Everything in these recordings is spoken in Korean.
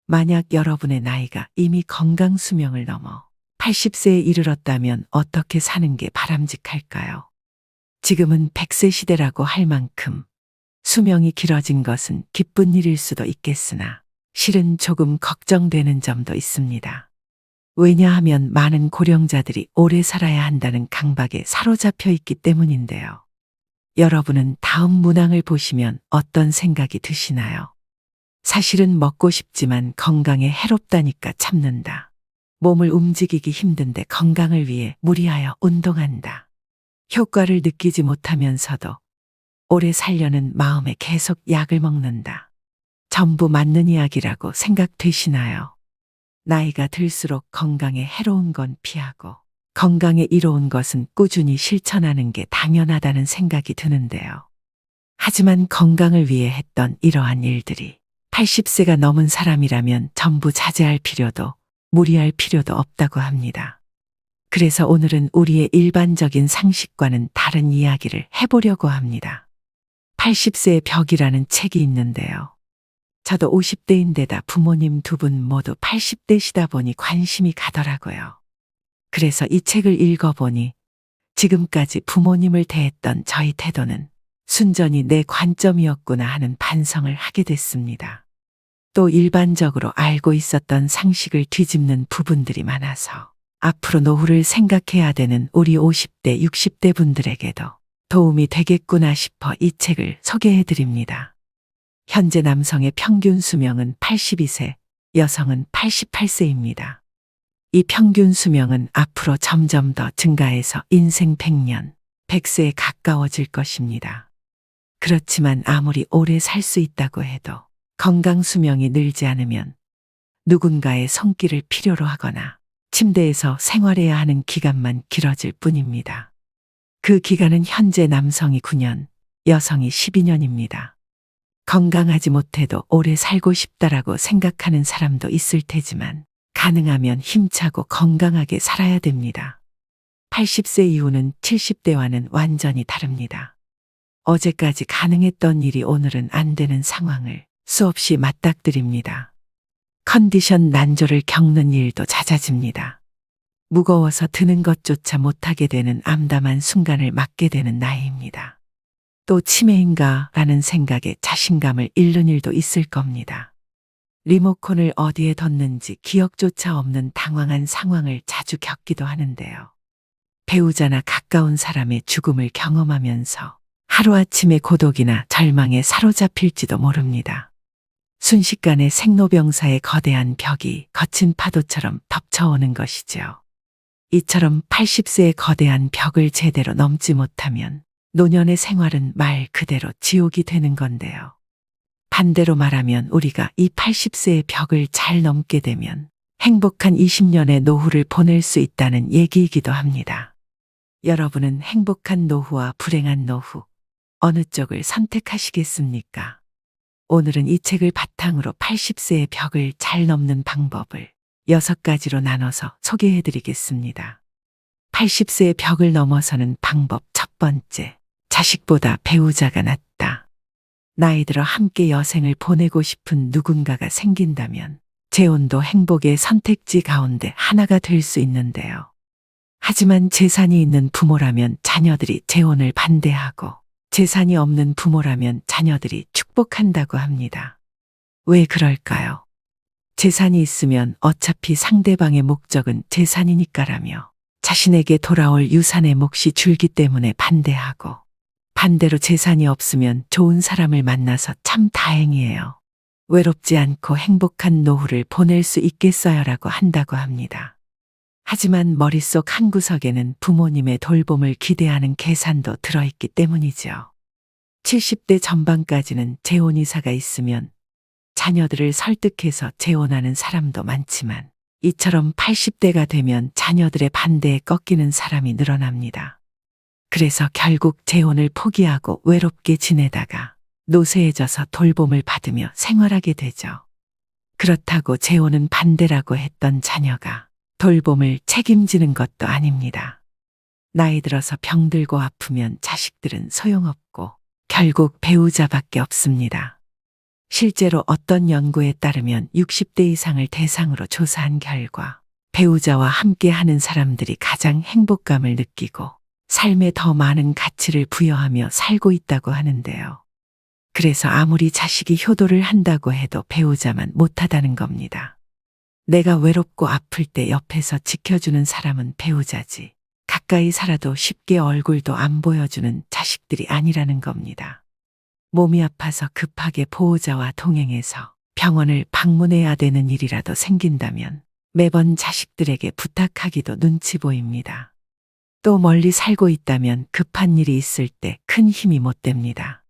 만약 여러분의 나이가 이미 건강 수명을 넘어 80세에 이르렀다면 어떻게 사는 게 바람직할까요? 지금은 100세 시대라고 할 만큼 수명이 길어진 것은 기쁜 일일 수도 있겠으나 실은 조금 걱정되는 점도 있습니다. 왜냐하면 많은 고령자들이 오래 살아야 한다는 강박에 사로잡혀 있기 때문인데요. 여러분은 다음 문항을 보시면 어떤 생각이 드시나요? 사실은 먹고 싶지만 건강에 해롭다니까 참는다. 몸을 움직이기 힘든데 건강을 위해 무리하여 운동한다. 효과를 느끼지 못하면서도 오래 살려는 마음에 계속 약을 먹는다. 전부 맞는 이야기라고 생각되시나요? 나이가 들수록 건강에 해로운 건 피하고 건강에 이로운 것은 꾸준히 실천하는 게 당연하다는 생각이 드는데요. 하지만 건강을 위해 했던 이러한 일들이 80세가 넘은 사람이라면 전부 자제할 필요도 무리할 필요도 없다고 합니다. 그래서 오늘은 우리의 일반적인 상식과는 다른 이야기를 해보려고 합니다. 80세의 벽이라는 책이 있는데요. 저도 50대인데다 부모님 두 분 모두 80대시다 보니 관심이 가더라고요. 그래서 이 책을 읽어보니 지금까지 부모님을 대했던 저희 태도는 순전히 내 관점이었구나 하는 반성을 하게 됐습니다. 또 일반적으로 알고 있었던 상식을 뒤집는 부분들이 많아서 앞으로 노후를 생각해야 되는 우리 50대, 60대 분들에게도 도움이 되겠구나 싶어 이 책을 소개해 드립니다. 현재 남성의 평균 수명은 82세, 여성은 88세입니다. 이 평균 수명은 앞으로 점점 더 증가해서 인생 100년, 100세에 가까워질 것입니다. 그렇지만 아무리 오래 살 수 있다고 해도 건강 수명이 늘지 않으면 누군가의 손길을 필요로 하거나 침대에서 생활해야 하는 기간만 길어질 뿐입니다. 그 기간은 현재 남성이 9년, 여성이 12년입니다. 건강하지 못해도 오래 살고 싶다라고 생각하는 사람도 있을 테지만 가능하면 힘차고 건강하게 살아야 됩니다. 80세 이후는 70대와는 완전히 다릅니다. 어제까지 가능했던 일이 오늘은 안 되는 상황을 수없이 맞닥뜨립니다. 컨디션 난조를 겪는 일도 잦아집니다. 무거워서 드는 것조차 못하게 되는 암담한 순간을 맞게 되는 나이입니다. 또 치매인가 라는 생각에 자신감을 잃는 일도 있을 겁니다. 리모컨을 어디에 뒀는지 기억조차 없는 당황한 상황을 자주 겪기도 하는데요. 배우자나 가까운 사람의 죽음을 경험하면서 하루아침에 고독이나 절망에 사로잡힐지도 모릅니다. 순식간에 생로병사의 거대한 벽이 거친 파도처럼 덮쳐오는 것이죠. 이처럼 80세의 거대한 벽을 제대로 넘지 못하면 노년의 생활은 말 그대로 지옥이 되는 건데요. 반대로 말하면 우리가 이 80세의 벽을 잘 넘게 되면 행복한 20년의 노후를 보낼 수 있다는 얘기이기도 합니다. 여러분은 행복한 노후와 불행한 노후, 어느 쪽을 선택하시겠습니까? 오늘은 이 책을 바탕으로 80세의 벽을 잘 넘는 방법을 6가지로 나눠서 소개해 드리겠습니다. 80세의 벽을 넘어서는 방법 첫 번째, 자식보다 배우자가 낫다. 나이 들어 함께 여생을 보내고 싶은 누군가가 생긴다면 재혼도 행복의 선택지 가운데 하나가 될 수 있는데요. 하지만 재산이 있는 부모라면 자녀들이 재혼을 반대하고 재산이 없는 부모라면 자녀들이 축복한다고 합니다. 왜 그럴까요? 재산이 있으면 어차피 상대방의 목적은 재산이니까라며 자신에게 돌아올 유산의 몫이 줄기 때문에 반대하고, 반대로 재산이 없으면 좋은 사람을 만나서 참 다행이에요. 외롭지 않고 행복한 노후를 보낼 수 있겠어요라고 한다고 합니다. 하지만 머릿속 한구석에는 부모님의 돌봄을 기대하는 계산도 들어있기 때문이죠. 70대 전반까지는 재혼이사가 있으면 자녀들을 설득해서 재혼하는 사람도 많지만 이처럼 80대가 되면 자녀들의 반대에 꺾이는 사람이 늘어납니다. 그래서 결국 재혼을 포기하고 외롭게 지내다가 노쇠해져서 돌봄을 받으며 생활하게 되죠. 그렇다고 재혼은 반대라고 했던 자녀가 돌봄을 책임지는 것도 아닙니다. 나이 들어서 병들고 아프면 자식들은 소용없고 결국 배우자밖에 없습니다. 실제로 어떤 연구에 따르면 60대 이상을 대상으로 조사한 결과 배우자와 함께 하는 사람들이 가장 행복감을 느끼고 삶에 더 많은 가치를 부여하며 살고 있다고 하는데요. 그래서 아무리 자식이 효도를 한다고 해도 배우자만 못하다는 겁니다. 내가 외롭고 아플 때 옆에서 지켜주는 사람은 배우자지. 가까이 살아도 쉽게 얼굴도 안 보여주는 자식들이 아니라는 겁니다. 몸이 아파서 급하게 보호자와 동행해서 병원을 방문해야 되는 일이라도 생긴다면 매번 자식들에게 부탁하기도 눈치 보입니다. 또 멀리 살고 있다면 급한 일이 있을 때 큰 힘이 못 됩니다.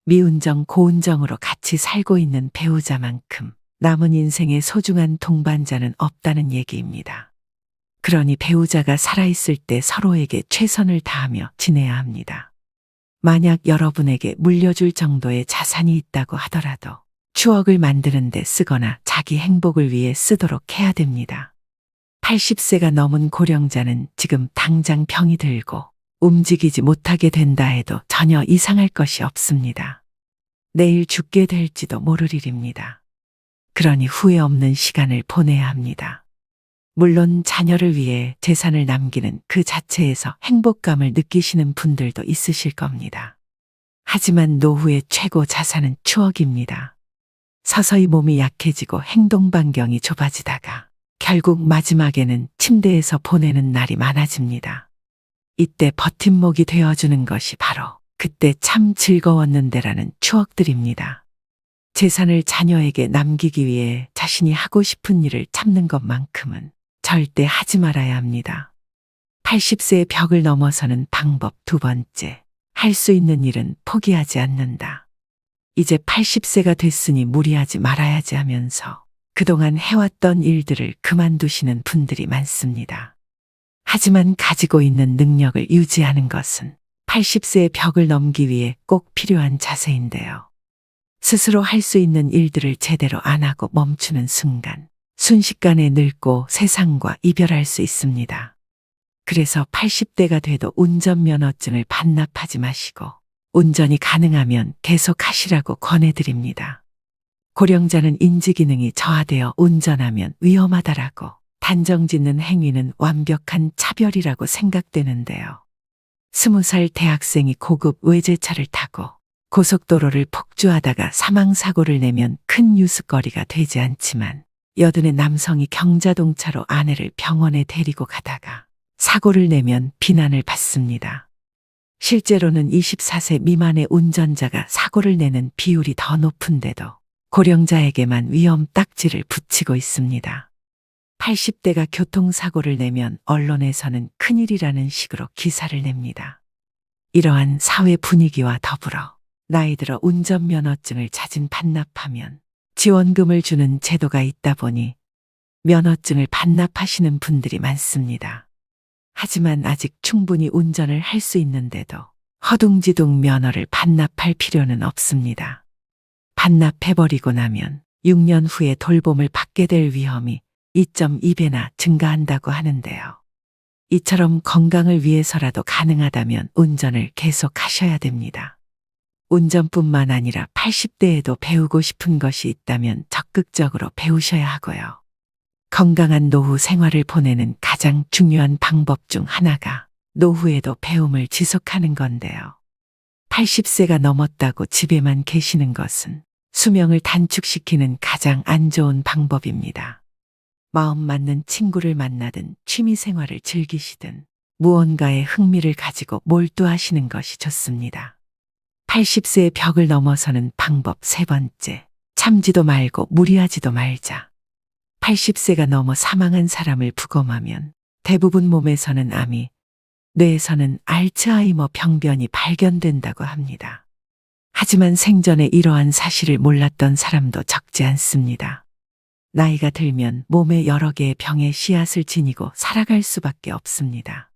미운정 고운정으로 같이 살고 있는 배우자만큼 남은 인생의 소중한 동반자는 없다는 얘기입니다. 그러니 배우자가 살아있을 때 서로에게 최선을 다하며 지내야 합니다. 만약 여러분에게 물려줄 정도의 자산이 있다고 하더라도 추억을 만드는 데 쓰거나 자기 행복을 위해 쓰도록 해야 됩니다. 80세가 넘은 고령자는 지금 당장 병이 들고 움직이지 못하게 된다 해도 전혀 이상할 것이 없습니다. 내일 죽게 될지도 모를 일입니다. 그러니 후회 없는 시간을 보내야 합니다. 물론 자녀를 위해 재산을 남기는 그 자체에서 행복감을 느끼시는 분들도 있으실 겁니다. 하지만 노후의 최고 자산은 추억입니다. 서서히 몸이 약해지고 행동 반경이 좁아지다가 결국 마지막에는 침대에서 보내는 날이 많아집니다. 이때 버팀목이 되어주는 것이 바로 그때 참 즐거웠는데라는 추억들입니다. 재산을 자녀에게 남기기 위해 자신이 하고 싶은 일을 참는 것만큼은 절대 하지 말아야 합니다. 80세의 벽을 넘어서는 방법 두 번째, 할 수 있는 일은 포기하지 않는다. 이제 80세가 됐으니 무리하지 말아야지 하면서 그동안 해왔던 일들을 그만두시는 분들이 많습니다. 하지만 가지고 있는 능력을 유지하는 것은 80세의 벽을 넘기 위해 꼭 필요한 자세인데요. 스스로 할 수 있는 일들을 제대로 안 하고 멈추는 순간 순식간에 늙고 세상과 이별할 수 있습니다. 그래서 80대가 돼도 운전면허증을 반납하지 마시고 운전이 가능하면 계속 하시라고 권해드립니다. 고령자는 인지기능이 저하되어 운전하면 위험하다라고 단정짓는 행위는 완벽한 차별이라고 생각되는데요. 20살 대학생이 고급 외제차를 타고 고속도로를 폭주하다가 사망사고를 내면 큰 뉴스거리가 되지 않지만 80의 남성이 경자동차로 아내를 병원에 데리고 가다가 사고를 내면 비난을 받습니다. 실제로는 24세 미만의 운전자가 사고를 내는 비율이 더 높은데도 고령자에게만 위험 딱지를 붙이고 있습니다. 80대가 교통사고를 내면 언론에서는 큰일이라는 식으로 기사를 냅니다. 이러한 사회 분위기와 더불어 나이 들어 운전면허증을 자진 반납하면 지원금을 주는 제도가 있다 보니 면허증을 반납하시는 분들이 많습니다. 하지만 아직 충분히 운전을 할 수 있는데도 허둥지둥 면허를 반납할 필요는 없습니다. 반납해버리고 나면 6년 후에 돌봄을 받게 될 위험이 2.2배나 증가한다고 하는데요. 이처럼 건강을 위해서라도 가능하다면 운전을 계속 하셔야 됩니다. 운전뿐만 아니라 80대에도 배우고 싶은 것이 있다면 적극적으로 배우셔야 하고요. 건강한 노후 생활을 보내는 가장 중요한 방법 중 하나가 노후에도 배움을 지속하는 건데요. 80세가 넘었다고 집에만 계시는 것은 수명을 단축시키는 가장 안 좋은 방법입니다. 마음 맞는 친구를 만나든 취미 생활을 즐기시든 무언가에 흥미를 가지고 몰두하시는 것이 좋습니다. 80세의 벽을 넘어서는 방법 세 번째, 참지도 말고 무리하지도 말자. 80세가 넘어 사망한 사람을 부검하면 대부분 몸에서는 암이, 뇌에서는 알츠하이머 병변이 발견된다고 합니다. 하지만 생전에 이러한 사실을 몰랐던 사람도 적지 않습니다. 나이가 들면 몸에 여러 개의 병의 씨앗을 지니고 살아갈 수밖에 없습니다.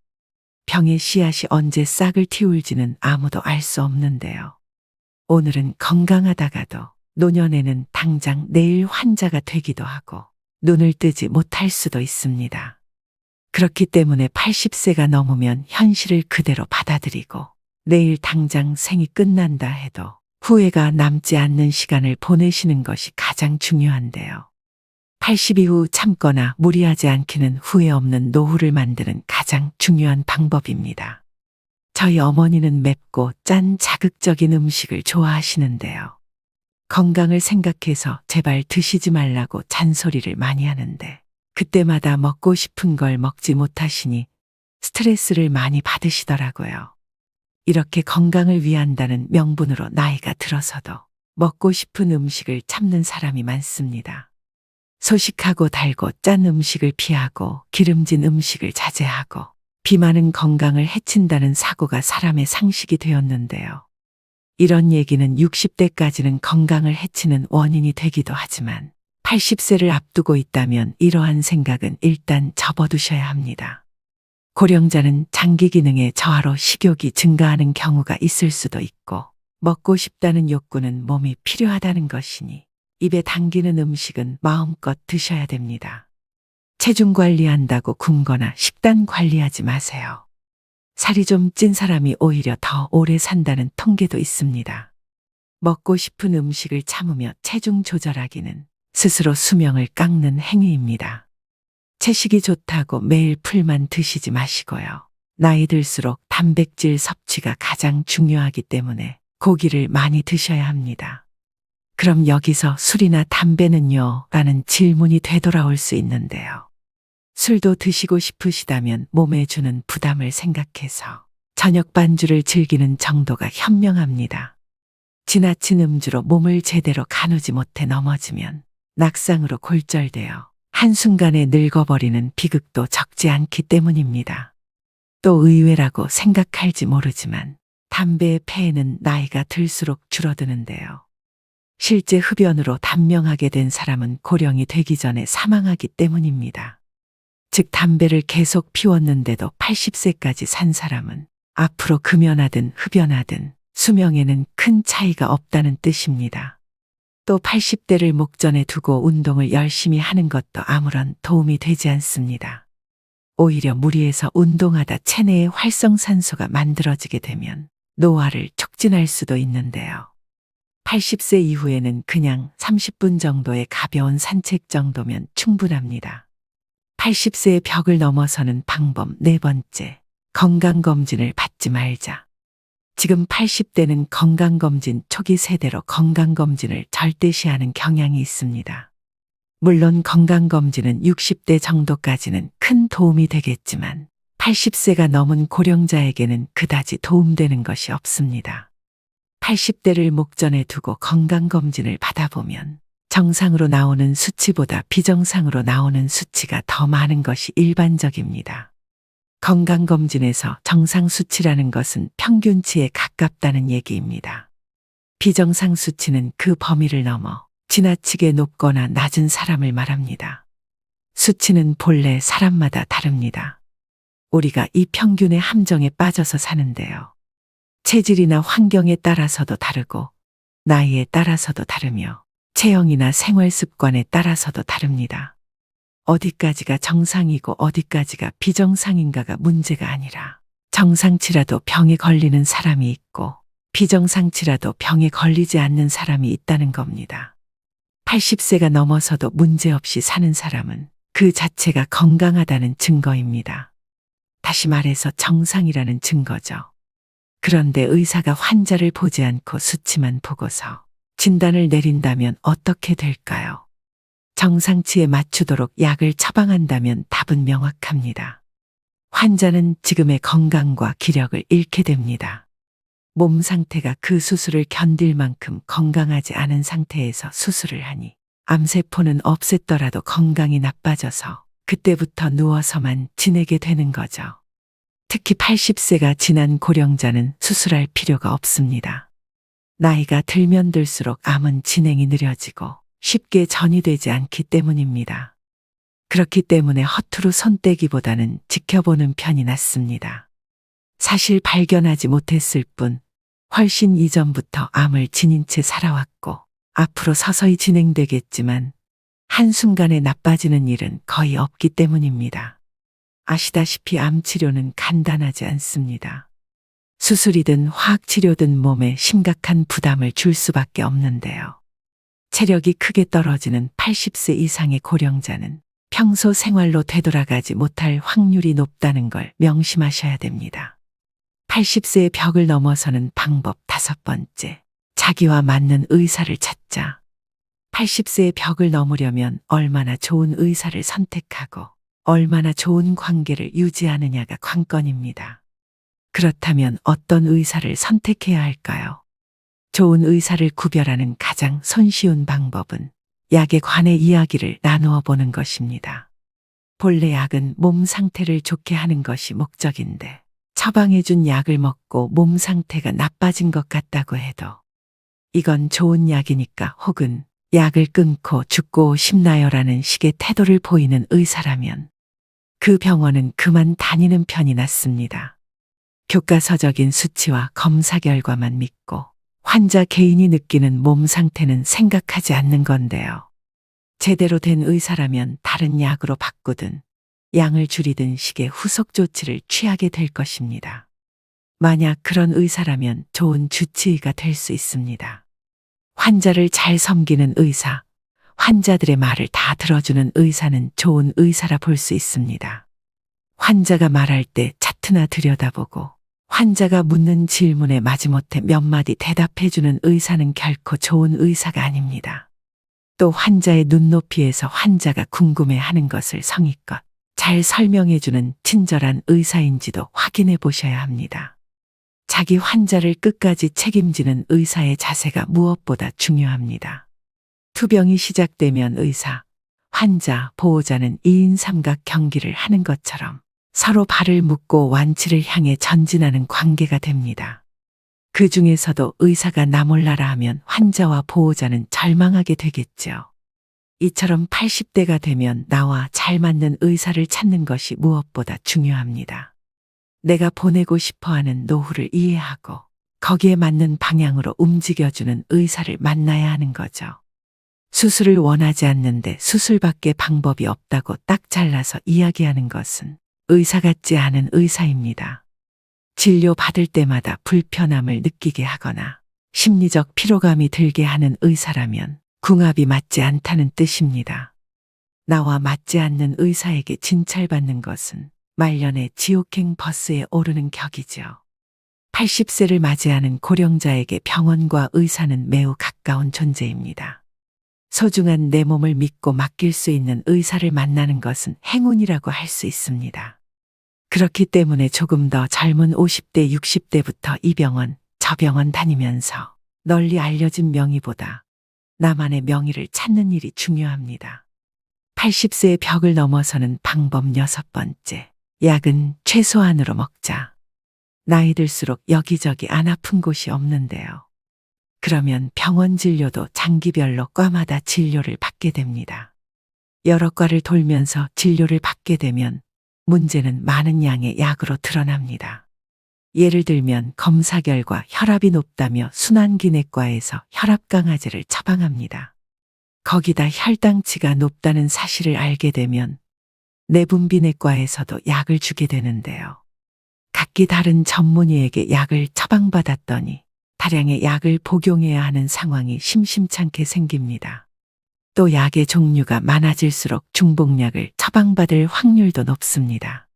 병의 씨앗이 언제 싹을 틔울지는 아무도 알 수 없는데요. 오늘은 건강하다가도 노년에는 당장 내일 환자가 되기도 하고 눈을 뜨지 못할 수도 있습니다. 그렇기 때문에 80세가 넘으면 현실을 그대로 받아들이고 내일 당장 생이 끝난다 해도 후회가 남지 않는 시간을 보내시는 것이 가장 중요한데요. 80 이후 참거나 무리하지 않기는 후회 없는 노후를 만드는 가장 중요한 방법입니다. 저희 어머니는 맵고 짠 자극적인 음식을 좋아하시는데요. 건강을 생각해서 제발 드시지 말라고 잔소리를 많이 하는데 그때마다 먹고 싶은 걸 먹지 못하시니 스트레스를 많이 받으시더라고요. 이렇게 건강을 위한다는 명분으로 나이가 들어서도 먹고 싶은 음식을 참는 사람이 많습니다. 소식하고 달고 짠 음식을 피하고 기름진 음식을 자제하고 비만은 건강을 해친다는 사고가 사람의 상식이 되었는데요. 이런 얘기는 60대까지는 건강을 해치는 원인이 되기도 하지만 80세를 앞두고 있다면 이러한 생각은 일단 접어두셔야 합니다. 고령자는 장기 기능의 저하로 식욕이 증가하는 경우가 있을 수도 있고 먹고 싶다는 욕구는 몸이 필요하다는 것이니 입에 당기는 음식은 마음껏 드셔야 됩니다. 체중 관리한다고 굶거나 식단 관리하지 마세요. 살이 좀 찐 사람이 오히려 더 오래 산다는 통계도 있습니다. 먹고 싶은 음식을 참으며 체중 조절하기는 스스로 수명을 깎는 행위입니다. 채식이 좋다고 매일 풀만 드시지 마시고요. 나이 들수록 단백질 섭취가 가장 중요하기 때문에 고기를 많이 드셔야 합니다. 그럼 여기서 술이나 담배는요? 라는 질문이 되돌아올 수 있는데요. 술도 드시고 싶으시다면 몸에 주는 부담을 생각해서 저녁 반주를 즐기는 정도가 현명합니다. 지나친 음주로 몸을 제대로 가누지 못해 넘어지면 낙상으로 골절되어 한순간에 늙어버리는 비극도 적지 않기 때문입니다. 또 의외라고 생각할지 모르지만 담배의 폐해는 나이가 들수록 줄어드는데요. 실제 흡연으로 단명하게 된 사람은 고령이 되기 전에 사망하기 때문입니다. 즉 담배를 계속 피웠는데도 80세까지 산 사람은 앞으로 금연하든 흡연하든 수명에는 큰 차이가 없다는 뜻입니다. 또 80대를 목전에 두고 운동을 열심히 하는 것도 아무런 도움이 되지 않습니다. 오히려 무리해서 운동하다 체내에 활성산소가 만들어지게 되면 노화를 촉진할 수도 있는데요. 80세 이후에는 그냥 30분 정도의 가벼운 산책 정도면 충분합니다. 80세의 벽을 넘어서는 방법 네 번째, 건강검진을 받지 말자. 지금 80대는 건강검진 초기 세대로 건강검진을 절대시하는 경향이 있습니다. 물론 건강검진은 60대 정도까지는 큰 도움이 되겠지만 80세가 넘은 고령자에게는 그다지 도움되는 것이 없습니다. 80대를 목전에 두고 건강검진을 받아보면 정상으로 나오는 수치보다 비정상으로 나오는 수치가 더 많은 것이 일반적입니다. 건강검진에서 정상 수치라는 것은 평균치에 가깝다는 얘기입니다. 비정상 수치는 그 범위를 넘어 지나치게 높거나 낮은 사람을 말합니다. 수치는 본래 사람마다 다릅니다. 우리가 이 평균의 함정에 빠져서 사는데요. 체질이나 환경에 따라서도 다르고 나이에 따라서도 다르며 체형이나 생활 습관에 따라서도 다릅니다. 어디까지가 정상이고 어디까지가 비정상인가가 문제가 아니라 정상치라도 병에 걸리는 사람이 있고 비정상치라도 병에 걸리지 않는 사람이 있다는 겁니다. 80세가 넘어서도 문제없이 사는 사람은 그 자체가 건강하다는 증거입니다. 다시 말해서 정상이라는 증거죠. 그런데 의사가 환자를 보지 않고 수치만 보고서 진단을 내린다면 어떻게 될까요? 정상치에 맞추도록 약을 처방한다면 답은 명확합니다. 환자는 지금의 건강과 기력을 잃게 됩니다. 몸 상태가 그 수술을 견딜 만큼 건강하지 않은 상태에서 수술을 하니 암세포는 없앴더라도 건강이 나빠져서 그때부터 누워서만 지내게 되는 거죠. 특히 80세가 지난 고령자는 수술할 필요가 없습니다. 나이가 들면 들수록 암은 진행이 느려지고 쉽게 전이되지 않기 때문입니다. 그렇기 때문에 허투루 손떼기보다는 지켜보는 편이 낫습니다. 사실 발견하지 못했을 뿐 훨씬 이전부터 암을 지닌 채 살아왔고 앞으로 서서히 진행되겠지만 한순간에 나빠지는 일은 거의 없기 때문입니다. 아시다시피 암 치료는 간단하지 않습니다. 수술이든 화학치료든 몸에 심각한 부담을 줄 수밖에 없는데요. 체력이 크게 떨어지는 80세 이상의 고령자는 평소 생활로 되돌아가지 못할 확률이 높다는 걸 명심하셔야 됩니다. 80세의 벽을 넘어서는 방법 5번째. 자기와 맞는 의사를 찾자. 80세의 벽을 넘으려면 얼마나 좋은 의사를 선택하고 얼마나 좋은 관계를 유지하느냐가 관건입니다. 그렇다면 어떤 의사를 선택해야 할까요? 좋은 의사를 구별하는 가장 손쉬운 방법은 약에 관해 이야기를 나누어 보는 것입니다. 본래 약은 몸 상태를 좋게 하는 것이 목적인데 처방해준 약을 먹고 몸 상태가 나빠진 것 같다고 해도 이건 좋은 약이니까 혹은 약을 끊고 죽고 싶나요라는 식의 태도를 보이는 의사라면 그 병원은 그만 다니는 편이 낫습니다. 교과서적인 수치와 검사 결과만 믿고 환자 개인이 느끼는 몸 상태는 생각하지 않는 건데요. 제대로 된 의사라면 다른 약으로 바꾸든 양을 줄이든 식의 후속 조치를 취하게 될 것입니다. 만약 그런 의사라면 좋은 주치의가 될 수 있습니다. 환자를 잘 섬기는 의사, 환자들의 말을 다 들어주는 의사는 좋은 의사라 볼 수 있습니다. 환자가 말할 때 차트나 들여다보고 환자가 묻는 질문에 마지못해 몇 마디 대답해주는 의사는 결코 좋은 의사가 아닙니다. 또 환자의 눈높이에서 환자가 궁금해하는 것을 성의껏 잘 설명해주는 친절한 의사인지도 확인해 보셔야 합니다. 자기 환자를 끝까지 책임지는 의사의 자세가 무엇보다 중요합니다. 투병이 시작되면 의사, 환자, 보호자는 2인 삼각 경기를 하는 것처럼 서로 발을 묶고 완치를 향해 전진하는 관계가 됩니다. 그 중에서도 의사가 나 몰라라 하면 환자와 보호자는 절망하게 되겠죠. 이처럼 80대가 되면 나와 잘 맞는 의사를 찾는 것이 무엇보다 중요합니다. 내가 보내고 싶어하는 노후를 이해하고 거기에 맞는 방향으로 움직여주는 의사를 만나야 하는 거죠. 수술을 원하지 않는데 수술밖에 방법이 없다고 딱 잘라서 이야기하는 것은 의사 같지 않은 의사입니다. 진료 받을 때마다 불편함을 느끼게 하거나 심리적 피로감이 들게 하는 의사라면 궁합이 맞지 않다는 뜻입니다. 나와 맞지 않는 의사에게 진찰받는 것은 말년에 지옥행 버스에 오르는 격이죠. 80세를 맞이하는 고령자에게 병원과 의사는 매우 가까운 존재입니다. 소중한 내 몸을 믿고 맡길 수 있는 의사를 만나는 것은 행운이라고 할 수 있습니다. 그렇기 때문에 조금 더 젊은 50대, 60대부터 이 병원, 저 병원 다니면서 널리 알려진 명의보다 나만의 명의를 찾는 일이 중요합니다. 80세의 벽을 넘어서는 방법 6번째. 약은 최소한으로 먹자. 나이 들수록 여기저기 안 아픈 곳이 없는데요. 그러면 병원 진료도 장기별로 과마다 진료를 받게 됩니다. 여러 과를 돌면서 진료를 받게 되면 문제는 많은 양의 약으로 드러납니다. 예를 들면 검사 결과 혈압이 높다며 순환기내과에서 혈압 강화제를 처방합니다. 거기다 혈당치가 높다는 사실을 알게 되면 내분비내과에서도 약을 주게 되는데요. 각기 다른 전문의에게 약을 처방받았더니 다량의 약을 복용해야 하는 상황이 심심찮게 생깁니다. 또 약의 종류가 많아질수록 중복약을 처방받을 확률도 높습니다.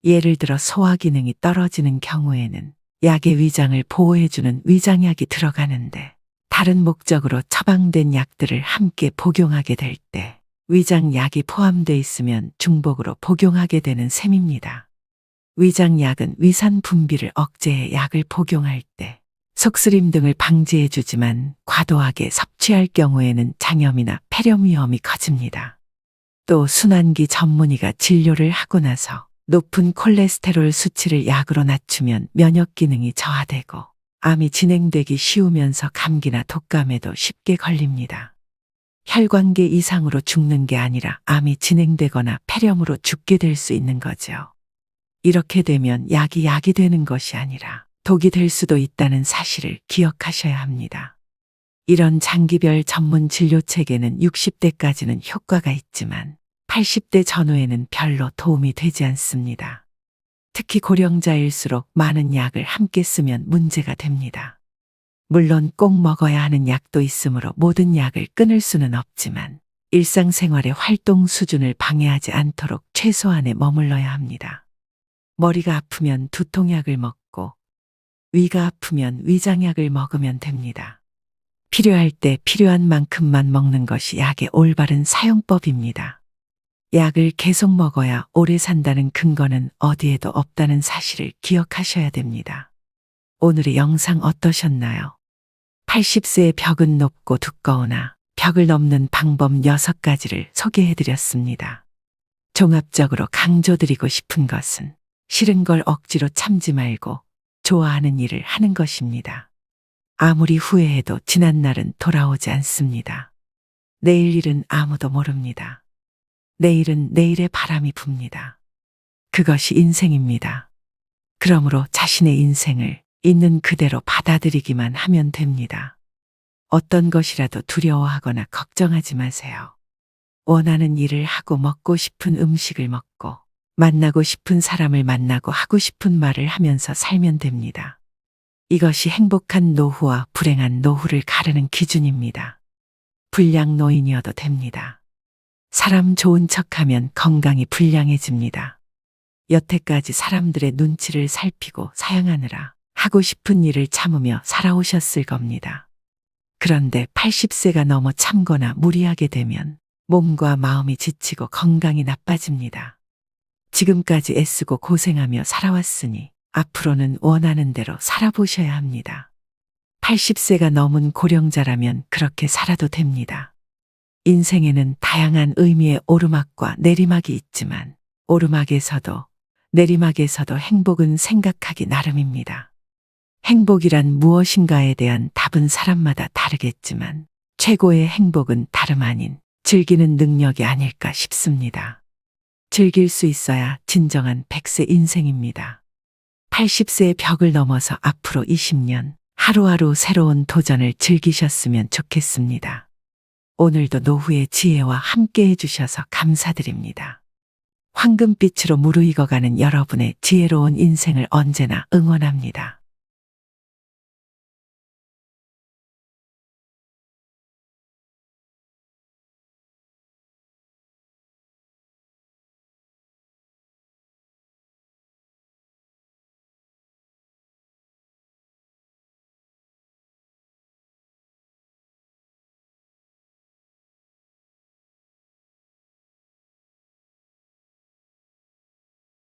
예를 들어 소화 기능이 떨어지는 경우에는 약의 위장을 보호해주는 위장약이 들어가는데 다른 목적으로 처방된 약들을 함께 복용하게 될 때 위장약이 포함되어 있으면 중복으로 복용하게 되는 셈입니다. 위장약은 위산 분비를 억제해 약을 복용할 때 속쓰림 등을 방지해 주지만 과도하게 섭취할 경우에는 장염이나 폐렴 위험이 커집니다. 또 순환기 전문의가 진료를 하고 나서 높은 콜레스테롤 수치를 약으로 낮추면 면역 기능이 저하되고 암이 진행되기 쉬우면서 감기나 독감에도 쉽게 걸립니다. 혈관계 이상으로 죽는 게 아니라 암이 진행되거나 폐렴으로 죽게 될 수 있는 거죠. 이렇게 되면 약이 되는 것이 아니라 독이 될 수도 있다는 사실을 기억하셔야 합니다. 이런 장기별 전문 진료 체계는 60대까지는 효과가 있지만 80대 전후에는 별로 도움이 되지 않습니다. 특히 고령자일수록 많은 약을 함께 쓰면 문제가 됩니다. 물론 꼭 먹어야 하는 약도 있으므로 모든 약을 끊을 수는 없지만 일상생활의 활동 수준을 방해하지 않도록 최소한에 머물러야 합니다. 머리가 아프면 두통약을 먹고 위가 아프면 위장약을 먹으면 됩니다. 필요할 때 필요한 만큼만 먹는 것이 약의 올바른 사용법입니다. 약을 계속 먹어야 오래 산다는 근거는 어디에도 없다는 사실을 기억하셔야 됩니다. 오늘의 영상 어떠셨나요? 80세의 벽은 높고 두꺼우나 벽을 넘는 방법 6가지를 소개해드렸습니다. 종합적으로 강조드리고 싶은 것은 싫은 걸 억지로 참지 말고 좋아하는 일을 하는 것입니다. 아무리 후회해도 지난 날은 돌아오지 않습니다. 내일 일은 아무도 모릅니다. 내일은 내일의 바람이 붑니다. 그것이 인생입니다. 그러므로 자신의 인생을 있는 그대로 받아들이기만 하면 됩니다. 어떤 것이라도 두려워하거나 걱정하지 마세요. 원하는 일을 하고 먹고 싶은 음식을 먹고 만나고 싶은 사람을 만나고 하고 싶은 말을 하면서 살면 됩니다. 이것이 행복한 노후와 불행한 노후를 가르는 기준입니다. 불량 노인이어도 됩니다. 사람 좋은 척하면 건강이 불량해집니다. 여태까지 사람들의 눈치를 살피고 사양하느라 하고 싶은 일을 참으며 살아오셨을 겁니다. 그런데 80세가 넘어 참거나 무리하게 되면 몸과 마음이 지치고 건강이 나빠집니다. 지금까지 애쓰고 고생하며 살아왔으니 앞으로는 원하는 대로 살아보셔야 합니다. 80세가 넘은 고령자라면 그렇게 살아도 됩니다. 인생에는 다양한 의미의 오르막과 내리막이 있지만 오르막에서도 내리막에서도 행복은 생각하기 나름입니다. 행복이란 무엇인가에 대한 답은 사람마다 다르겠지만 최고의 행복은 다름 아닌 즐기는 능력이 아닐까 싶습니다. 즐길 수 있어야 진정한 100세 인생입니다. 80세의 벽을 넘어서 앞으로 20년 하루하루 새로운 도전을 즐기셨으면 좋겠습니다. 오늘도 노후의 지혜와 함께 해주셔서 감사드립니다. 황금빛으로 무르익어가는 여러분의 지혜로운 인생을 언제나 응원합니다.